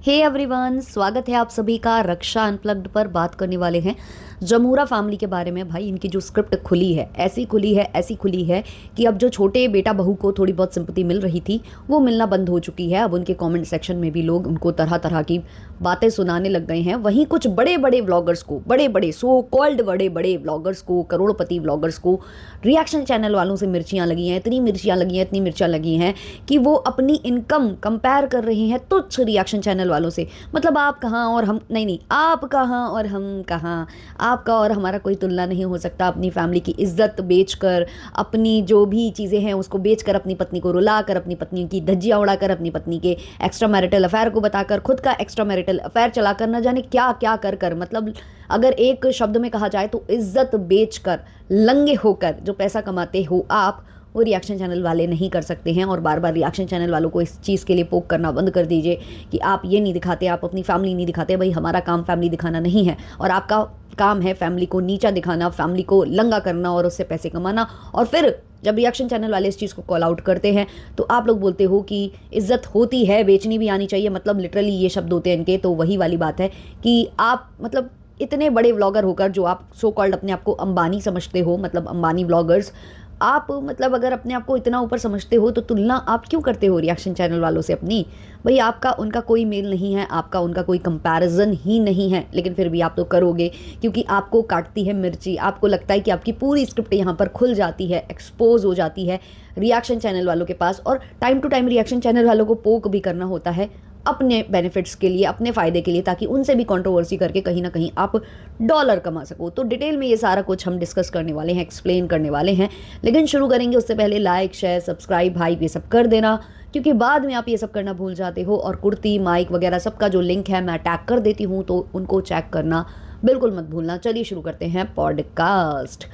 Hey everyone, स्वागत है आप सभी का। रक्षा अनप्लग्ड पर बात करने वाले हैं जमूरा फैमिली के बारे में। भाई, इनकी जो स्क्रिप्ट खुली है, ऐसी खुली है कि अब जो छोटे बेटा बहू को थोड़ी बहुत सिंपैथी मिल रही थी वो मिलना बंद हो चुकी है। अब उनके कमेंट सेक्शन में भी लोग उनको तरह तरह की बातें सुनाने लग गए हैं। वहीं कुछ बड़े बड़े व्लॉगर्स को, बड़े बड़े सो कॉल्ड बड़े बड़े व्लॉगर्स को, करोड़पति व्लॉगर्स को रिएक्शन चैनल वालों से मिर्चियाँ लगी हैं, इतनी मिर्चियाँ लगी हैं कि वो अपनी इनकम कंपेयर कर रहे हैं तुच्छ रिएक्शन चैनल वालों से। मतलब आप कहाँ और हम नहीं, आप कहाँ और हम कहाँ, आपका और हमारा कोई तुलना नहीं हो सकता। अपनी फैमिली की इज्जत बेचकर, अपनी जो भी चीज़ें हैं उसको बेचकर, अपनी पत्नी को रुलाकर, अपनी पत्नी की धज्जियाँ उड़ाकर, अपनी पत्नी के एक्स्ट्रा मैरिटल अफेयर को बताकर, खुद का एक्स्ट्रा मैरिटल अफेयर चलाकर, न जाने क्या क्या कर मतलब अगर एक शब्द में कहा जाए तो इज्जत बेचकर, लंगे होकर जो पैसा कमाते हो आप, वो रिएक्शन चैनल वाले नहीं कर सकते हैं। और बार बार रिएक्शन चैनल वालों को इस चीज़ के लिए पोक करना बंद कर दीजिए कि आप ये नहीं दिखाते, आप अपनी फैमिली नहीं दिखाते। भाई, हमारा काम फैमिली दिखाना नहीं है और आपका काम है फैमिली को नीचा दिखाना, फैमिली को लंगा करना और उससे पैसे कमाना। और फिर जब रिएक्शन चैनल वाले इस चीज़ को कॉल आउट करते हैं तो आप लोग बोलते हो कि इज्जत होती है, बेचनी भी आनी चाहिए। मतलब लिटरली ये शब्द होते हैं इनके। तो वही वाली बात है कि आप मतलब इतने बड़े व्लॉगर होकर, जो आप सो कॉल्ड अपने आप को अंबानी समझते हो, मतलब अंबानी व्लॉगर्स, आप मतलब अगर अपने आप को इतना ऊपर समझते हो तो तुलना आप क्यों करते हो रिएक्शन चैनल वालों से अपनी? भाई, आपका उनका कोई मेल नहीं है, आपका उनका कोई कंपैरिजन ही नहीं है, लेकिन फिर भी आप तो करोगे क्योंकि आपको काटती है मिर्ची। आपको लगता है कि आपकी पूरी स्क्रिप्ट यहाँ पर खुल जाती है, एक्सपोज हो जाती है रिएक्शन चैनल वालों के पास। और time to time reaction channel वालों को पोक भी करना होता है अपने बेनिफिट्स के लिए, अपने फ़ायदे के लिए, ताकि उनसे भी कंट्रोवर्सी करके कहीं ना कहीं आप डॉलर कमा सको। तो डिटेल में ये सारा कुछ हम डिस्कस करने वाले हैं, एक्सप्लेन करने वाले हैं। लेकिन शुरू करेंगे उससे पहले लाइक, शेयर, सब्सक्राइब, हाइप ये सब कर देना, क्योंकि बाद में आप ये सब करना भूल जाते हो। और कुर्ती, माइक वगैरह सबका जो लिंक है मैं टैग कर देती हूँ, तो उनको चेक करना बिल्कुल मत भूलना। चलिए शुरू करते हैं पॉडकास्ट।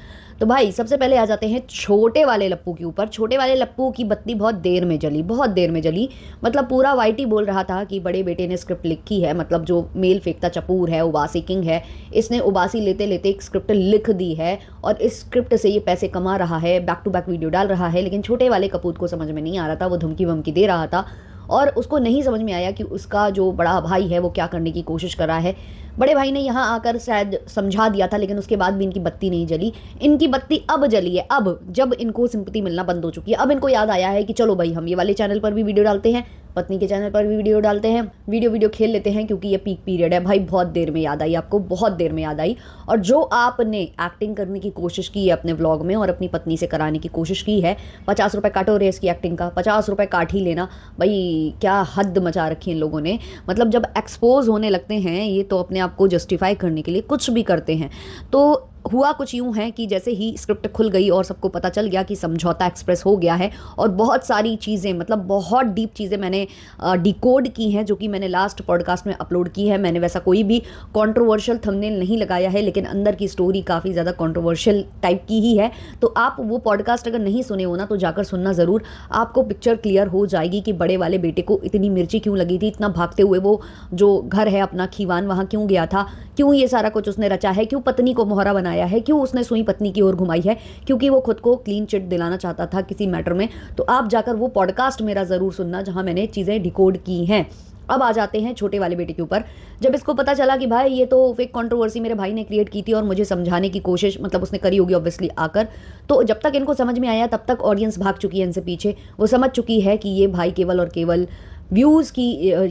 तो भाई, सबसे पहले आ जाते हैं छोटे वाले लप्पू के ऊपर। छोटे वाले लप्पू की बत्ती बहुत देर में जली, बहुत देर में जली। मतलब पूरा वाइटी बोल रहा था कि बड़े बेटे ने स्क्रिप्ट लिखी है, मतलब जो मेल फेंकता चपूर है, उबासी किंग है, इसने उबासी लेते लेते एक स्क्रिप्ट लिख दी है और इस स्क्रिप्ट से ये पैसे कमा रहा है, बैक टू बैक वीडियो डाल रहा है। लेकिन छोटे वाले कपूत को समझ में नहीं आ रहा था, वो धमकी वमकी दे रहा था और उसको नहीं समझ में आया कि उसका जो बड़ा भाई है वो क्या करने की कोशिश कर रहा है। बड़े भाई ने यहाँ आकर शायद समझा दिया था, लेकिन उसके बाद भी इनकी बत्ती नहीं जली। इनकी बत्ती अब जली है, अब जब इनको सिंपैथी मिलना बंद हो चुकी है। अब इनको याद आया है कि चलो भाई, हम ये वाले चैनल पर भी वीडियो डालते हैं, पत्नी के चैनल पर भी वीडियो डालते हैं, वीडियो खेल लेते हैं, क्योंकि ये पीक पीरियड है। भाई, बहुत देर में याद आई आपको, बहुत देर में याद आई। और जो आपने एक्टिंग करने की कोशिश की है अपने व्लॉग में और अपनी पत्नी से कराने की कोशिश की है, 50 रुपये काटो रेस की एक्टिंग का, 50 रुपये काट ही लेना। भाई, क्या हद मचा रखी है इन लोगों ने। मतलब जब एक्सपोज होने लगते हैं ये, तो अपने आप को जस्टिफाई करने के लिए कुछ भी करते हैं। तो हुआ कुछ यूं है कि जैसे ही स्क्रिप्ट खुल गई और सबको पता चल गया कि समझौता एक्सप्रेस हो गया है और बहुत सारी चीज़ें, मतलब बहुत डीप चीज़ें मैंने डिकोड की हैं, जो कि मैंने लास्ट पॉडकास्ट में अपलोड की है। मैंने वैसा कोई भी कंट्रोवर्शियल थंबनेल नहीं लगाया है, लेकिन अंदर की स्टोरी काफ़ी ज़्यादा कंट्रोवर्शियल टाइप की ही है। तो आप वो पॉडकास्ट अगर नहीं सुने हो ना, तो जाकर सुनना ज़रूर, आपको पिक्चर क्लियर हो जाएगी कि बड़े वाले बेटे को इतनी मिर्ची क्यों लगी थी, इतना भागते हुए वो जो घर है अपना खीवान, वहाँ क्यों गया था, क्यों ये सारा कुछ उसने रचा है, क्यों पत्नी को मोहरा बनाया है, क्यों उसने सुई पत्नी की ओर घुमाई है, क्योंकि वो खुद को क्लीन चिट दिलाना चाहता था किसी मैटर में। तो आप जाकर वो पॉडकास्ट मेरा ज़रूर सुनना, जहां मैंने चीज़ें डिकोड की हैं। अब आ जाते हैं छोटे वाले बेटे के ऊपर। जब इसको पता चला कि भाई ये तो फेक कंट्रोवर्सी मेरे भाई ने क्रिएट की थी और मुझे समझाने की कोशिश, मतलब उसने करी होगी ऑब्वियसली आकर, तो जब तक इनको समझ में आया तब तक ऑडियंस भाग चुकी है इनसे पीछे। वो समझ चुकी है कि ये भाई केवल और केवल व्यूज़ की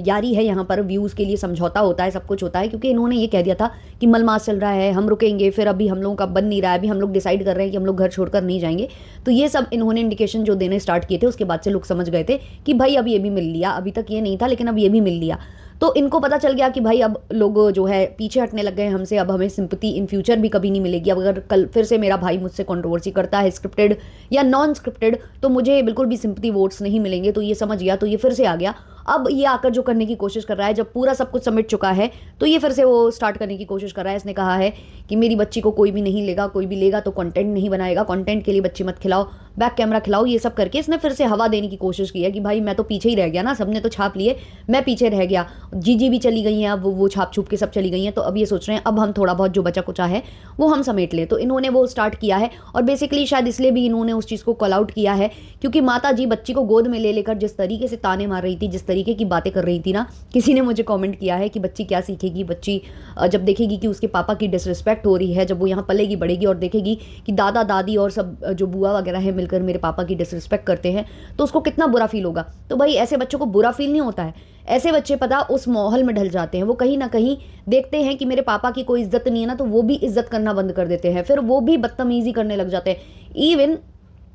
यारी है, यहाँ पर व्यूज़ के लिए समझौता होता है, सब कुछ होता है। क्योंकि इन्होंने ये कह दिया था कि मलमास चल रहा है, हम रुकेंगे, फिर अभी हम लोगों का बन नहीं रहा है, अभी हम लोग डिसाइड कर रहे हैं कि हम लोग घर छोड़कर नहीं जाएंगे। तो ये सब इन्होंने इंडिकेशन जो देने स्टार्ट किए थे, उसके बाद से लोग समझ गए थे कि भाई अब ये भी मिल लिया, अभी तक ये नहीं था लेकिन अब ये भी मिल लिया। तो इनको पता चल गया कि भाई अब लोग जो है पीछे हटने लग गए हमसे, अब हमें सिंपैथी इन फ्यूचर भी कभी नहीं मिलेगी। अब अगर कल फिर से मेरा भाई मुझसे कंट्रोवर्सी करता है, स्क्रिप्टेड या नॉन स्क्रिप्टेड, तो मुझे बिल्कुल भी सिंपैथी वोट्स नहीं मिलेंगे। तो ये समझ गया, तो ये फिर से आ गया। अब ये आकर जो करने की कोशिश कर रहा है, जब पूरा सब कुछ समेट चुका है, तो ये फिर से वो स्टार्ट करने की कोशिश कर रहा है। इसने कहा है कि मेरी बच्ची को कोई भी नहीं लेगा, कोई भी लेगा तो कंटेंट नहीं बनाएगा, कंटेंट के लिए बच्ची मत खिलाओ। बैक कैमरा खिलाओ, ये सब करके इसने फिर से हवा देने की कोशिश की है कि भाई मैं तो पीछे ही रह गया ना, सबने तो छाप लिए, मैं पीछे रह गया, जीजी भी चली गई हैं, अब वो छाप छुप के सब चली गई हैं, तो अब ये सोच रहे हैं अब हम थोड़ा बहुत जो बचा कुचा है वो हम समेट लें। तो इन्होंने वो स्टार्ट किया है और बेसिकली शायद इसलिए भी इन्होंने उस चीज़ को कॉल आउट किया है क्योंकि माता जी बच्ची को गोद में ले लेकर जिस तरीके से ताने मार रही थी, जिस तरीके की बातें कर रही थी ना, किसी ने मुझे कमेंट किया है कि बच्ची क्या सीखेगी, बच्ची जब देखेगी कि उसके पापा की डिसरिस्पेक्ट हो रही है, जब वो यहाँ पलेगी बढ़ेगी और देखेगी कि दादा दादी और सब जो बुआ वगैरह है मिलकर मेरे पापा की डिसरिस्पेक्ट करते हैं, तो उसको कितना बुरा फील होगा। तो भाई ऐसे बच्चों को बुरा फील नहीं होता है, ऐसे बच्चे पता उस माहौल में ढल जाते हैं, वो कहीं ना कहीं देखते हैं कि मेरे पापा की कोई इज्जत नहीं है ना, तो वो भी इज्जत करना बंद कर देते हैं, फिर वो भी बदतमीजी करने लग जाते हैं। इवन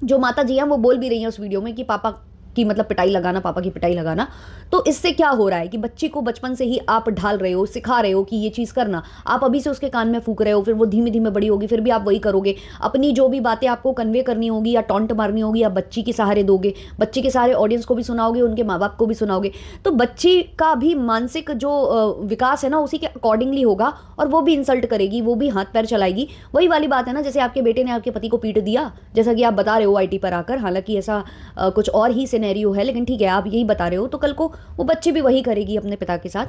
जो माता जी हैं वो बोल भी रही हैं उस वीडियो में कि पापा की मतलब पिटाई लगाना, पापा की पिटाई लगाना। तो इससे क्या हो रहा है कि बच्ची को बचपन से ही आप ढाल रहे हो, सिखा रहे हो कि ये चीज़ करना, आप अभी से उसके कान में फूक रहे हो, फिर वो धीमे धीमे बड़ी होगी फिर भी आप वही करोगे, अपनी जो भी बातें आपको कन्वे करनी होगी या टॉन्ट मारनी होगी आप बच्ची के सहारे दोगे, बच्ची के सहारे ऑडियंस को भी सुनाओगे, उनके माँ बाप को भी सुनाओगे, तो बच्ची का भी मानसिक जो विकास है ना उसी के अकॉर्डिंगली होगा और वो भी इंसल्ट करेगी, वो भी हाथ पैर चलाएगी। वही वाली बात है ना, जैसे आपके बेटे ने आपके पति को पीट दिया, जैसा कि आप बता रहे हो आईटी पर आकर, हालांकि ऐसा कुछ और ही सिनेरियो है, लेकिन ठीक है आप यही बता रहे हो, तो कल को वो बच्ची भी वही करेगी अपने पिता के साथ।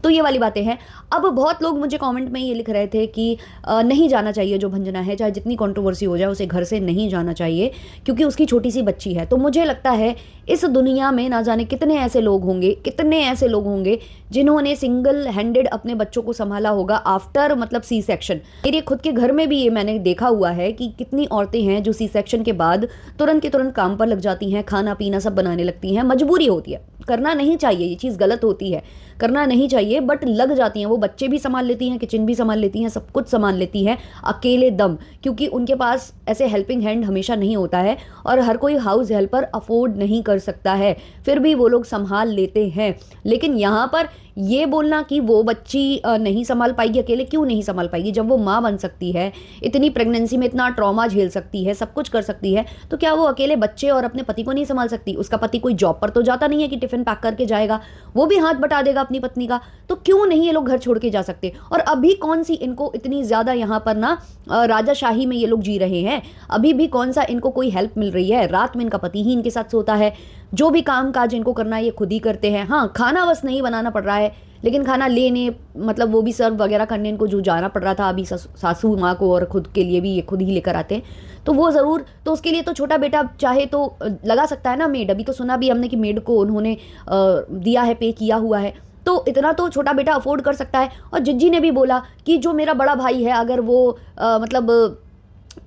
तो ये वाली बातें हैं। अब बहुत लोग मुझे कमेंट में ये लिख रहे थे कि नहीं जाना चाहिए जो भंजना है, चाहे जितनी कंट्रोवर्सी हो जाए उसे घर से नहीं जाना चाहिए क्योंकि उसकी छोटी सी बच्ची है। तो मुझे लगता है इस दुनिया में ना जाने कितने ऐसे लोग होंगे, कितने ऐसे लोग होंगे जिन्होंने सिंगल हैंडेड अपने बच्चों को संभाला होगा आफ्टर मतलब सी सेक्शन। मेरे खुद के घर में भी ये मैंने देखा हुआ है कि कितनी औरतें हैं जो सी सेक्शन के बाद तुरंत के तुरंत काम पर लग जाती हैं, खाना पीना सब बनाने लगती हैं, मजबूरी होती है, करना नहीं चाहिए, ये चीज़ गलत होती है, करना नहीं चाहिए, बट लग जाती हैं। वो बच्चे भी संभाल लेती हैं, किचन भी संभाल लेती हैं, सब कुछ संभाल लेती हैं अकेले दम, क्योंकि उनके पास ऐसे हेल्पिंग हैंड हमेशा नहीं होता है और हर कोई हाउस हेल्पर अफोर्ड नहीं कर सकता है, फिर भी वो लोग संभाल लेते हैं। लेकिन यहाँ पर ये बोलना कि वो बच्ची नहीं संभाल पाएगी अकेले, क्यों नहीं संभाल पाएगी जब वो माँ बन सकती है, इतनी प्रेगनेंसी में इतना ट्रॉमा झेल सकती है, सब कुछ कर सकती है, तो क्या वो अकेले बच्चे और अपने पति को नहीं संभाल सकती? उसका पति कोई जॉब पर तो जाता नहीं है कि टिफिन पैक करके जाएगा, वो भी हाथ बटा देगा अपनी पत्नी का, तो क्यों नहीं ये लोग घर छोड़ के जा सकते? और अभी कौन सी इनको इतनी ज़्यादा यहाँ पर ना राजाशाही में ये लोग जी रहे हैं, अभी भी कौन सा इनको कोई हेल्प मिल रही है? रात में इनका पति ही इनके साथ सोता है, जो भी काम काज इनको करना है ये खुद ही करते हैं। हाँ, खाना बस नहीं बनाना पड़ रहा है, लेकिन खाना लेने मतलब वो भी सर्व वगैरह करने इनको जो जाना पड़ रहा था अभी सासू माँ को, और खुद के लिए भी ये खुद ही लेकर आते हैं, तो वो ज़रूर, तो उसके लिए तो छोटा बेटा चाहे तो लगा सकता है ना मेड। अभी तो सुना भी हमने कि मेड को उन्होंने दिया है, पे किया हुआ है, तो इतना तो छोटा बेटा अफोर्ड कर सकता है। और जिज्जी ने भी बोला कि जो मेरा बड़ा भाई है अगर वो मतलब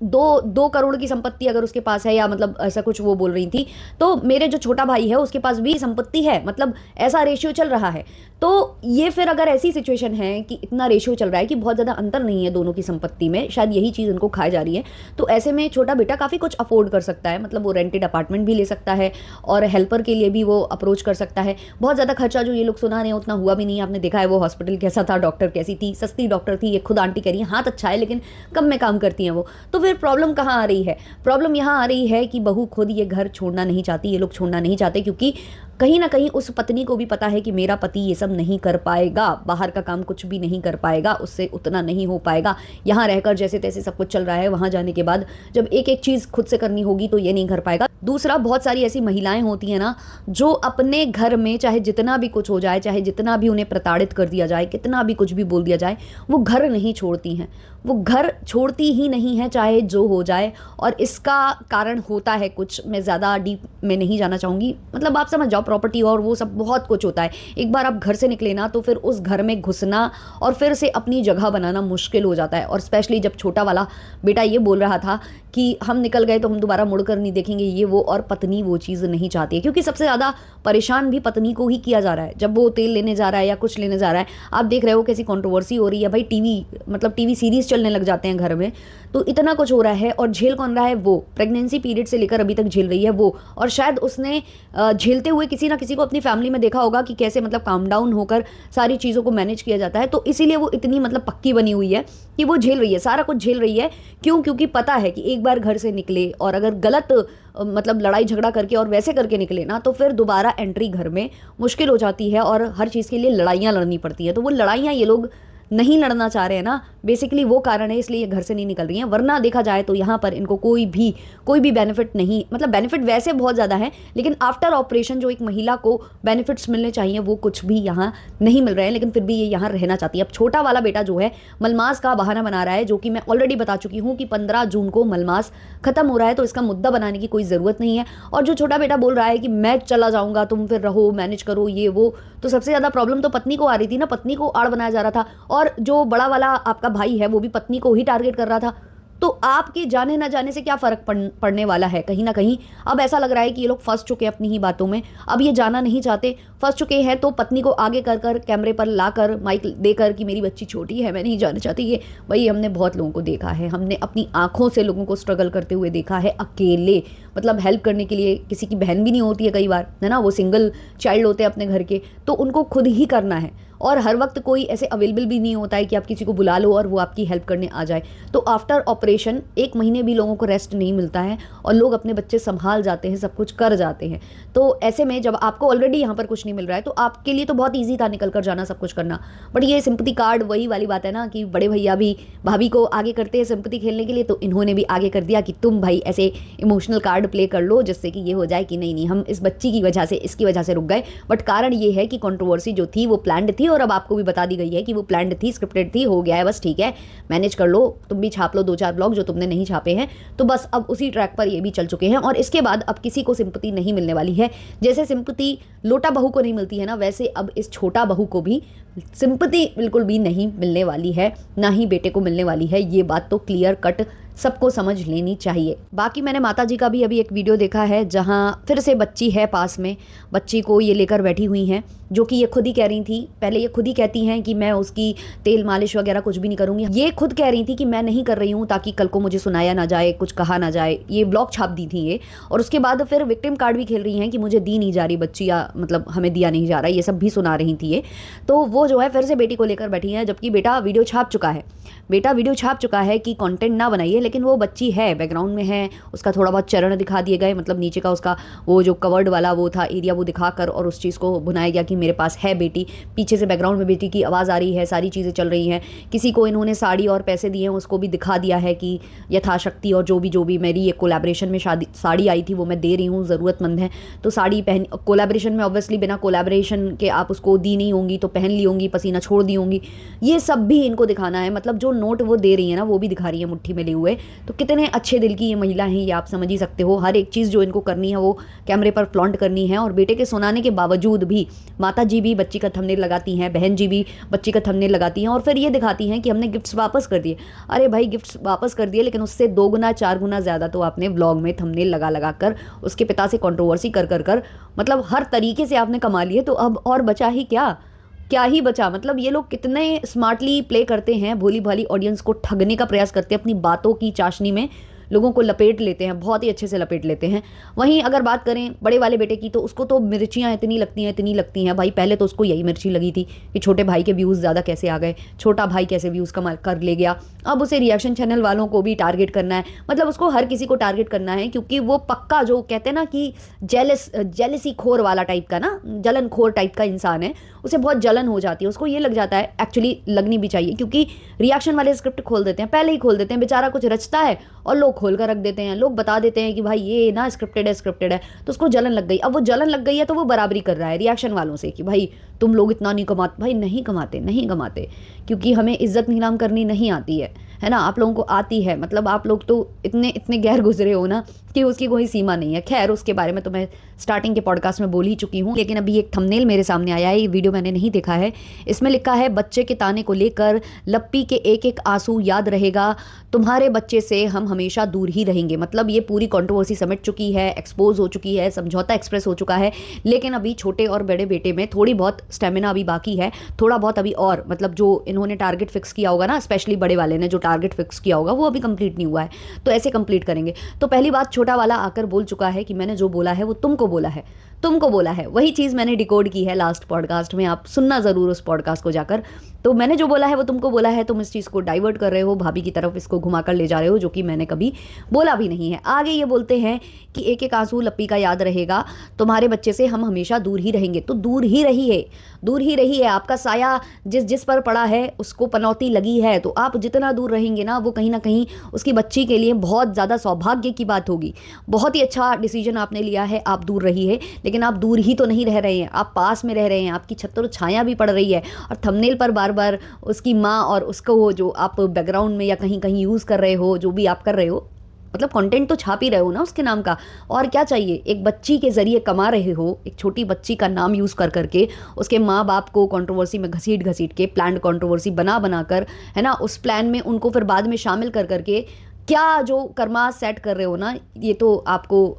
2 करोड़ की संपत्ति अगर उसके पास है, या मतलब ऐसा कुछ वो बोल रही थी, तो मेरे जो छोटा भाई है उसके पास भी संपत्ति है, मतलब ऐसा रेशियो चल रहा है। तो ये फिर अगर ऐसी सिचुएशन है कि इतना रेशियो चल रहा है कि बहुत ज़्यादा अंतर नहीं है दोनों की संपत्ति में, शायद यही चीज़ उनको खाई जा रही है, तो ऐसे में छोटा बेटा काफ़ी कुछ अफोर्ड कर सकता है, मतलब वो रेंटेड अपार्टमेंट भी ले सकता है और हेल्पर के लिए भी वो अप्रोच कर सकता है। बहुत ज़्यादा खर्चा जो ये लोग सुना रहे हैं उतना हुआ भी नहीं है, आपने देखा है वो हॉस्पिटल कैसा था, डॉक्टर कैसी थी, सस्ती डॉक्टर थी, ये खुद आंटी कह रही है, हाथ अच्छा है लेकिन कम में काम करती हैं वो। तो फिर प्रॉब्लम कहाँ आ रही है? प्रॉब्लम यहाँ आ रही है कि बहू खुद ये घर छोड़ना नहीं चाहती, ये लोग छोड़ना नहीं चाहते, क्योंकि कहीं ना कहीं उस पत्नी को भी पता है कि मेरा पति ये सब नहीं कर पाएगा, बाहर का काम कुछ भी नहीं कर पाएगा, उससे उतना नहीं हो पाएगा, यहाँ रहकर जैसे तैसे सब कुछ चल रहा है, वहाँ जाने के बाद जब एक एक चीज़ खुद से करनी होगी तो ये नहीं कर पाएगा। दूसरा, बहुत सारी ऐसी महिलाएं होती हैं ना जो अपने घर में चाहे जितना भी कुछ हो जाए, चाहे जितना भी उन्हें प्रताड़ित कर दिया जाए, कितना भी कुछ भी बोल दिया जाए, वो घर नहीं छोड़ती हैं, वो घर छोड़ती ही नहीं है चाहे जो हो जाए। और इसका कारण होता है कुछ, मैं ज़्यादा डीप में नहीं जाना चाहूँगी, मतलब आप समझ जाओ, प्रॉपर्टी और वो सब बहुत कुछ होता है। एक बार आप घर से निकले ना तो फिर उस घर में घुसना और फिर से अपनी जगह बनाना मुश्किल हो जाता है। और स्पेशली जब छोटा वाला बेटा ये बोल रहा था कि हम निकल गए तो हम दोबारा मुड़कर नहीं देखेंगे, ये वो, और पत्नी वो चीज़ नहीं चाहती है, क्योंकि सबसे ज़्यादा परेशान भी पत्नी को ही किया जा रहा है। जब वो तेल लेने जा रहा है या कुछ लेने जा रहा है, आप देख रहे हो कैसी कंट्रोवर्सी हो रही है भाई, टीवी सीरीज चलने लग जाते हैं घर में, तो इतना कुछ हो रहा है। और झेल कौन रहा है? वो प्रेगनेंसी पीरियड से लेकर अभी तक झेल रही है वो, और शायद उसने झेलते हुए किसी ना किसी को अपनी फैमिली में देखा होगा कि कैसे मतलब काम डाउन होकर सारी चीज़ों को मैनेज किया जाता है, तो इसीलिए वो इतनी मतलब पक्की बनी हुई है कि वो झेल रही है, सारा कुछ झेल रही है। क्यों? क्योंकि पता है कि एक बार घर से निकले और अगर गलत मतलब लड़ाई झगड़ा करके और वैसे करके निकले ना, तो फिर दोबारा एंट्री घर में मुश्किल हो जाती है और हर चीज़ के लिए लड़ाइयाँ लड़नी पड़ती है। तो वो लड़ाइयाँ ये लोग नहीं लड़ना चाह रहे हैं ना, बेसिकली वो कारण है, इसलिए ये घर से नहीं निकल रही हैं। वरना देखा जाए तो यहाँ पर इनको कोई भी बेनिफिट नहीं, मतलब बेनिफिट वैसे बहुत ज़्यादा है, लेकिन आफ्टर ऑपरेशन जो एक महिला को बेनिफिट्स मिलने चाहिए वो कुछ भी यहाँ नहीं मिल रहे हैं, लेकिन फिर भी ये यहाँ रहना चाहती है। अब छोटा वाला बेटा जो है मलमास का बहाना बना रहा है, जो कि मैं ऑलरेडी बता चुकी हूँ कि 15 जून को मलमास खत्म हो रहा है, तो इसका मुद्दा बनाने की कोई ज़रूरत नहीं है। और जो छोटा बेटा बोल रहा है कि मैं चला जाऊँगा, तुम फिर रहो, मैनेज करो, ये वो, तो सबसे ज़्यादा प्रॉब्लम तो पत्नी को आ रही थी ना, पत्नी को आड़ बनाया जा रहा था। और जो बड़ा वाला आपका भाई है वो भी पत्नी को ही टारगेट कर रहा था। तो आपके जाने ना जाने से क्या फ़र्क पड़ने वाला है? कहीं ना कहीं अब ऐसा लग रहा है कि ये लोग फंस चुके हैं अपनी ही बातों में। अब ये जाना नहीं चाहते, फंस चुके हैं, तो पत्नी को आगे कर कर कैमरे पर लाकर माइक देकर कि मेरी बच्ची छोटी है, मैं नहीं जाना चाहती। ये भाई हमने बहुत लोगों को देखा है, हमने अपनी आंखों से लोगों को स्ट्रगल करते हुए देखा है, अकेले, मतलब हेल्प करने के लिए किसी की बहन भी नहीं होती है कई बार, है ना, वो सिंगल चाइल्ड होते हैं अपने घर के, तो उनको खुद ही करना है। और हर वक्त कोई ऐसे अवेलेबल भी नहीं होता है कि आप किसी को बुला लो और वो आपकी हेल्प करने आ जाए। तो आफ्टर ऑपरेशन 1 महीने भी लोगों को रेस्ट नहीं मिलता है और लोग अपने बच्चे संभाल जाते हैं, सब कुछ कर जाते हैं। तो ऐसे में जब आपको ऑलरेडी यहाँ पर कुछ नहीं मिल रहा है तो आपके लिए तो बहुत ईजी था निकल कर जाना, सब कुछ करना। बट ये सिंपैथी कार्ड वही वाली बात है ना कि बड़े भैया भी भाभी को आगे करते हैं सिंपैथी खेलने के लिए, तो इन्होंने भी आगे कर दिया कि तुम भाई ऐसे इमोशनल कार्ड प्ले कर लो जिससे कि ये हो जाए कि नहीं नहीं हम इस बच्ची की वजह से, इसकी वजह से रुक गए। बट कारण ये है कि कंट्रोवर्सी जो थी वो प्लान्ड थी, और अब आपको भी बता दी गई है कि वो प्लान्ड थी, स्क्रिप्टेड थी, हो गया है, बस ठीक है, मैनेज कर लो, तुम भी छाप लो 2-4 ब्लॉग जो तुमने नहीं छापे हैं। तो बस अब उसी ट्रैक पर ये भी चल चुके हैं, और इसके बाद अब किसी को सिंपैथी नहीं मिलने वाली है। जैसे सिंपैथी लोटा बहू को नहीं मिलती है ना, वैसे अब इस छोटा बहू को भी सिंपैथी बिल्कुल भी नहीं मिलने वाली है, ना ही बेटे को मिलने वाली है। ये बात तो क्लियर कट सबको समझ लेनी चाहिए। बाकी मैंने माता जी का भी अभी एक वीडियो देखा है जहाँ फिर से बच्ची है पास में, बच्ची को ये लेकर बैठी हुई हैं, जो कि ये खुद ही कह रही थी, पहले ये खुद ही कहती हैं कि मैं उसकी तेल मालिश वगैरह कुछ भी नहीं करूँगी। ये खुद कह रही थी कि मैं नहीं कर रही हूँ ताकि कल को मुझे सुनाया ना जाए, कुछ कहा ना जाए, ये ब्लॉग छाप दी थी ये। और उसके बाद फिर विक्टिम कार्ड भी खेल रही हैं कि मुझे दी नहीं जा रही बच्ची, या मतलब हमें दिया नहीं जा रहा, ये सब भी सुना रही थी ये। तो वो जो है फिर से बेटी को लेकर बैठी हैं, जबकि बेटा वीडियो छाप चुका है, बेटा वीडियो छाप चुका है कि कंटेंट ना बनाइए, लेकिन वो बच्ची है, बैकग्राउंड में है, उसका थोड़ा बहुत चरण दिखा दिए गए, मतलब नीचे का उसका वो जो कवर्ड वाला वो था एरिया वो दिखाकर, और उस चीज़ को बुनाया गया कि मेरे पास है बेटी। पीछे से बैकग्राउंड में बेटी की आवाज़ आ रही है, सारी चीज़ें चल रही हैं। किसी को इन्होंने साड़ी और पैसे दिए हैं, उसको भी दिखा दिया है कि यथाशक्ति, और जो भी मेरी ये कोलैबोरेशन में साड़ी आई थी वो मैं दे रही हूँ, ज़रूरतमंद है तो साड़ी पहन, कोलैबोरेशन में ऑब्वियसली बिना कोलैबोरेशन के आप उसको दी नहीं होंगी तो पहन ली होंगी, पसीना छोड़ दी होंगी, ये सब भी इनको दिखाना है। मतलब जो नोट वो दे रही है ना वो भी दिखा रही है मुट्ठी में लिए हुए। तो कितने अच्छे दिल की ये महिला हैं ये आप समझ ही सकते हो। हर एक चीज़ जो इनको करनी है वो कैमरे पर फ्लॉन्ट करनी है, और बेटे के सुनाने के बावजूद भी माता जी भी बच्ची का थंबनेल लगाती हैं, बहन जी भी बच्ची का थंबनेल लगाती हैं, और फिर ये दिखाती हैं कि हमने गिफ्ट्स वापस कर दिए। अरे भाई गिफ्ट्स वापस कर दिए, लेकिन उससे 2 गुना 4 गुना ज़्यादा तो आपने व्लॉग में थंबनेल लगा कर उसके पिता से कंट्रोवर्सी कर मतलब हर तरीके से आपने कमा लिए। तो अब और बचा ही क्या ही बचा। मतलब ये लोग कितने स्मार्टली प्ले करते हैं, भोली भाली ऑडियंस को ठगने का प्रयास करते हैं, अपनी बातों की चाशनी में लोगों को लपेट लेते हैं, बहुत ही अच्छे से लपेट लेते हैं। वहीं अगर बात करें बड़े वाले बेटे की, तो उसको तो मिर्चियाँ इतनी लगती हैं भाई। पहले तो उसको यही मिर्ची लगी थी कि छोटे भाई के व्यूज़ ज़्यादा कैसे आ गए, छोटा भाई कैसे व्यूज़ कमा कर ले गया। अब उसे रिएक्शन चैनल वालों को भी टारगेट करना है, मतलब उसको हर किसी को टारगेट करना है, क्योंकि वो पक्का जो कहते हैं ना कि जेलसी खोर वाला टाइप का ना, जलन खोर टाइप का इंसान है। उसे बहुत जलन हो जाती है, उसको ये लग जाता है, एक्चुअली लगनी भी चाहिए, क्योंकि रिएक्शन वाले स्क्रिप्ट खोल देते हैं, पहले ही खोल देते हैं। बेचारा कुछ रचता है और लोग खोल कर रख देते हैं, लोग बता देते हैं कि भाई ये ना स्क्रिप्टेड है, तो उसको जलन लग गई। अब वो जलन लग गई है तो वो बराबरी कर रहा है रिएक्शन वालों से कि भाई तुम लोग इतना नहीं कमाते। भाई नहीं कमाते, क्योंकि हमें इज्जत नीलाम करनी नहीं आती है ना। आप लोगों को आती है, मतलब आप लोग तो इतने गैर गुजरे हो ना कि उसकी कोई सीमा नहीं है। खैर उसके बारे में तो मैं स्टार्टिंग के पॉडकास्ट में बोल ही चुकी हूँ, लेकिन अभी एक थंबनेल मेरे सामने आया है, ये वीडियो मैंने नहीं देखा है। इसमें लिखा है, बच्चे के ताने को लेकर लप्पी के एक एक आंसू याद रहेगा, तुम्हारे बच्चे से हम हमेशा दूर ही रहेंगे। मतलब ये पूरी कंट्रोवर्सी समेट चुकी है, एक्सपोज हो चुकी है, समझौता एक्सप्रेस हो चुका है, लेकिन अभी छोटे और बड़े बेटे में थोड़ी बहुत स्टेमिना अभी बाकी है, थोड़ा बहुत अभी और, मतलब जो इन्होंने टारगेट फिक्स किया होगा ना, स्पेशली बड़े वाले ने जो टारगेट फिक्स किया होगा वो अभी कंप्लीट नहीं हुआ है, तो ऐसे कंप्लीट करेंगे। तो पहली बात, छोटा वाला आकर बोल चुका है कि मैंने जो बोला है वो तुमको बोला है, तुमको बोला है, वही चीज़ मैंने डिकोड की है लास्ट पॉडकास्ट में, आप सुनना ज़रूर उस पॉडकास्ट को जाकर। तो मैंने जो बोला है वो तुमको बोला है, तुम इस चीज़ को डाइवर्ट कर रहे हो, भाभी की तरफ इसको घुमा कर ले जा रहे हो, जो कि मैंने कभी बोला भी नहीं है। आगे ये बोलते हैं कि एक एक आंसू लप्पी का याद रहेगा, तुम्हारे बच्चे से हम हमेशा दूर ही रहेंगे। तो दूर ही रही है, दूर ही रही है। आपका साया जिस जिस पर पड़ा है उसको पनौती लगी है, तो आप जितना दूर रहेंगे ना, वो कहीं ना कहीं उसकी बच्ची के लिए बहुत ज़्यादा सौभाग्य की बात होगी। बहुत ही अच्छा डिसीजन आपने लिया है, आप दूर रहिए। लेकिन आप दूर ही तो नहीं रह रहे हैं, आप पास में रह रहे हैं, आपकी छत पर छाया भी पड़ रही है। और थंबनेल पर बार बार उसकी माँ और उसको वो जो आप बैकग्राउंड में या कहीं कहीं यूज़ कर रहे हो, जो भी आप कर रहे हो, मतलब कंटेंट तो छाप ही रहे हो ना उसके नाम का। और क्या चाहिए, एक बच्ची के जरिए कमा रहे हो, एक छोटी बच्ची का नाम यूज़ कर करके उसके माँ बाप को कंट्रोवर्सी में घसीट घसीट के, प्लान्ड कंट्रोवर्सी बना बना कर, है ना, उस प्लान में उनको फिर बाद में शामिल कर करके क्या जो कर्मा सेट कर रहे हो ना, ये तो आपको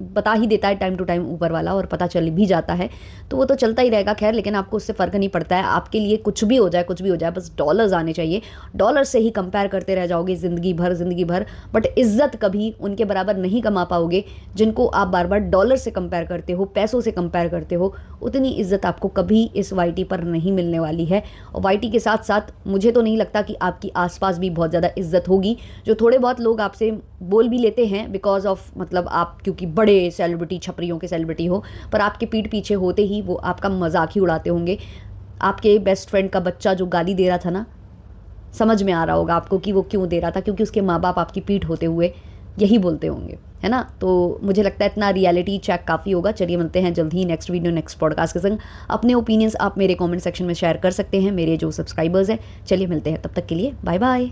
बता ही देता है टाइम टू टाइम ऊपर वाला, और पता चल भी जाता है। तो वो तो चलता ही रहेगा। खैर, लेकिन आपको उससे फ़र्क नहीं पड़ता है। आपके लिए कुछ भी हो जाए, कुछ भी हो जाए, बस डॉलर्स आने चाहिए। डॉलर से ही कंपेयर करते रह जाओगे ज़िंदगी भर, बट इज़्ज़त कभी उनके बराबर नहीं कमा पाओगे जिनको आप बार बार डॉलर से कंपेयर करते हो, पैसों से कंपेयर करते हो। उतनी इज़्ज़त आपको कभी इस वाईटी पर नहीं मिलने वाली है। और वाईटी के साथ साथ मुझे तो नहीं लगता कि आपकी आसपास भी बहुत ज़्यादा इज़्ज़त होगी। जो थोड़े बहुत लोग आपसे बोल भी लेते हैं बिकॉज ऑफ, मतलब आप क्योंकि बड़े सेलिब्रिटी, छपरियों के सेलिब्रिटी हो, पर आपके पीठ पीछे होते ही वो आपका मजाक ही उड़ाते होंगे। आपके बेस्ट फ्रेंड का बच्चा जो गाली दे रहा था ना, समझ में आ रहा होगा आपको कि वो क्यों दे रहा था, क्योंकि उसके माँ बाप आपकी पीठ होते हुए यही बोलते होंगे, है ना। तो मुझे लगता है इतना रियलिटी चेक काफ़ी होगा। चलिए, मिलते हैं जल्द ही नेक्स्ट वीडियो, नेक्स्ट पॉडकास्ट के संग। अपने ओपिनियंस आप मेरे कमेंट सेक्शन में शेयर कर सकते हैं, मेरे जो सब्सक्राइबर्स हैं। चलिए मिलते हैं, तब तक के लिए बाय बाय।